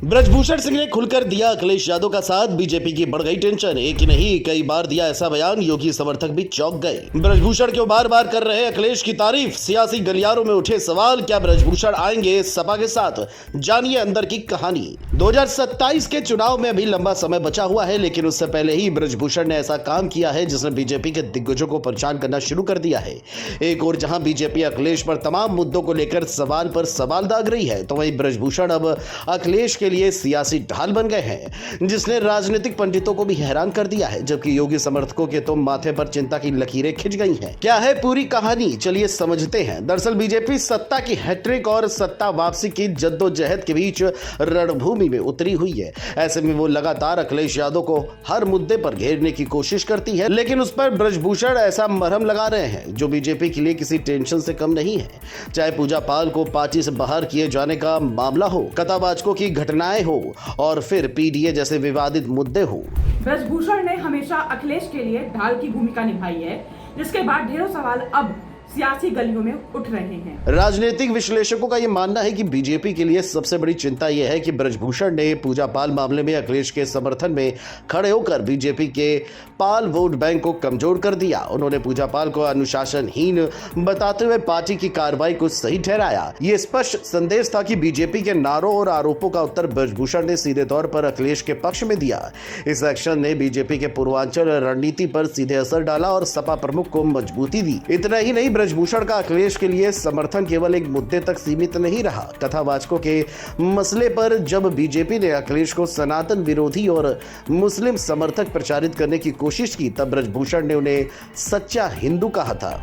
ब्रजभूषण सिंह ने खुलकर दिया अखिलेश यादव का साथ, बीजेपी की बढ़ गई टेंशन। एक ही नहीं कई बार दिया ऐसा बयान, योगी समर्थक भी चौंक गए। ब्रजभूषण क्यों बार बार कर रहे अखिलेश की तारीफ, सियासी गलियारों में उठे सवाल, क्या ब्रजभूषण आएंगे सपा के साथ, जानिए अंदर की कहानी। 2027 के चुनाव में अभी लंबा समय बचा हुआ है, लेकिन उससे पहले ही ब्रजभूषण ने ऐसा काम किया है जिसने बीजेपी के दिग्गजों को परेशान करना शुरू कर दिया है। एक और जहां बीजेपी अखिलेश पर तमाम मुद्दों को लेकर सवाल पर सवाल दाग रही है, तो वहीं ब्रजभूषण अब अखिलेश के लिए सियासी ढाल बन गए हैं, जिसने राजनीतिक पंडितों को भी हैरान कर दिया है। जबकि योगी समर्थकों के तो माथे पर चिंता की लकीरें खिंच गई हैं। क्या है पूरी कहानी, चलिए समझते हैं। दरअसल बीजेपी सत्ता की हैट्रिक और सत्ता वापसी की जद्दोजहद के बीच रणभूमि में उतरी हुई है। ऐसे में वो लगातार अखिलेश यादव को हर मुद्दे पर घेरने की कोशिश करती है, लेकिन उस पर ब्रजभूषण ऐसा मरहम लगा रहे हैं जो बीजेपी के लिए किसी टेंशन से कम नहीं है। चाहे पूजा पाल को पार्टी से बाहर किए जाने का मामला हो, कथावाचकों की घटनाएं हो और फिर पीडीए जैसे विवादित मुद्दे हो। ब्रजभूषण ने हमेशा अखिलेश के लिए ढाल की भूमिका निभाई है, जिसके बाद ढेरों सवाल अब सियासी गलियों में उठ रहे हैं। राजनीतिक विश्लेषकों का यह मानना है कि बीजेपी के लिए सबसे बड़ी चिंता यह है कि ब्रजभूषण ने पूजा पाल मामले में अखिलेश के समर्थन में खड़े होकर बीजेपी के पाल वोट बैंक को कमजोर कर दिया। उन्होंने पूजा पाल को अनुशासनहीन बताते हुए पार्टी की कार्रवाई को सही ठहराया। ये स्पष्ट संदेश था कि बीजेपी के नारों और आरोपों का उत्तर ब्रजभूषण ने सीधे तौर पर अखिलेश के पक्ष में दिया। इस एक्शन ने बीजेपी के पूर्वांचल रणनीति पर सीधे असर डाला और सपा प्रमुख को मजबूती दी। इतना ही नहीं, ब्रजभूषण का अखिलेश के लिए समर्थन केवल एक मुद्दे तक सीमित नहीं रहा। कथावाचकों के मसले पर जब बीजेपी ने अखिलेश को सनातन विरोधी और मुस्लिम समर्थक प्रचारित करने की कोशिश की, तब ब्रजभूषण ने उन्हें सच्चा हिंदू कहा था।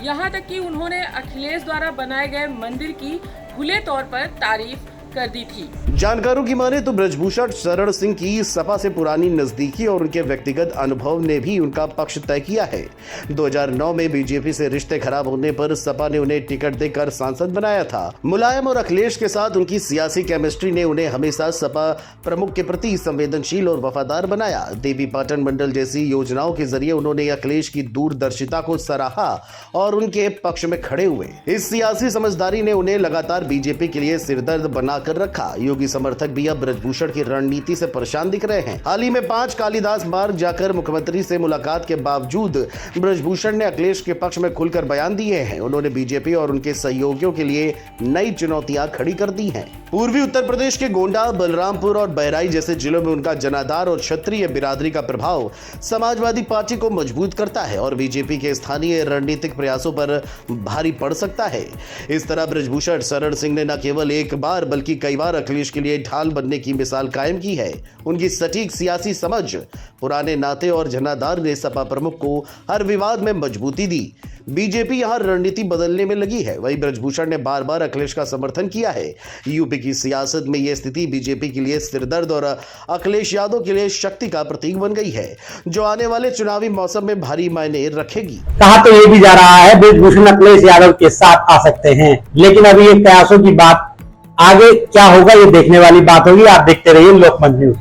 यहाँ तक कि उन्होंने अखिलेश द्वारा बनाए गए मंदिर की खुले तौर पर तारीफ कर दी थी। जानकारों की माने तो ब्रजभूषण शरण सिंह की सपा से पुरानी नजदीकी और उनके व्यक्तिगत अनुभव ने भी उनका पक्ष तय किया है। 2009 में बीजेपी से रिश्ते खराब होने पर सपा ने उन्हें टिकट देकर सांसद बनाया था। मुलायम और अखिलेश के साथ उनकी सियासी केमिस्ट्री ने उन्हें हमेशा सपा प्रमुख के प्रति संवेदनशील और वफादार बनाया। देवी पाटन मंडल जैसी योजनाओं के जरिए उन्होंने अखिलेश की दूरदर्शिता को सराहा और उनके पक्ष में खड़े हुए। इस सियासी समझदारी ने उन्हें लगातार बीजेपी के लिए सिरदर्द बना कर रखा। योगी समर्थक भी अब ब्रजभूषण की रणनीति से परेशान दिख रहे हैं। हाल ही में 5 कालिदास मार्ग जाकर मुख्यमंत्री से मुलाकात के बावजूद ब्रजभूषण ने अखिलेश के पक्ष में खुलकर बयान दिए हैं। उन्होंने बीजेपी और उनके सहयोगियों के लिए नई चुनौतियां खड़ी कर दी हैं। पूर्वी उत्तर प्रदेश के गोंडा, बलरामपुर और बहराइच जैसे जिलों में उनका जनाधार और क्षत्रिय बिरादरी का प्रभाव समाजवादी पार्टी को मजबूत करता है और बीजेपी के स्थानीय रणनीतिक प्रयासों पर भारी पड़ सकता है। इस तरह ब्रजभूषण शरण सिंह ने न केवल एक बार बल्कि कई बार अखिलेश के लिए ढाल बनने की मिसाल कायम की है। उनकी सटीक सियासी समझ, पुराने नाते और जनाधार ने सपा प्रमुख को हर विवाद में मजबूती दी। बीजेपी यहां रणनीति बदलने में लगी है। वहीं ब्रजभूषण ने बार बार अखिलेश का समर्थन किया है। यूपी की सियासत में यह स्थिति बीजेपी के लिए सिरदर्द और अखिलेश यादव के लिए शक्ति का प्रतीक बन गई है, जो आने वाले चुनावी मौसम में भारी मायने रखेगी। कहा तो ये भी जा रहा है ब्रजभूषण अखिलेश यादव के साथ आ सकते हैं, लेकिन अभी ये प्रयासों की बात, आगे क्या होगा ये देखने वाली बात होगी। आप देखते रहिए लोकमंच न्यूज।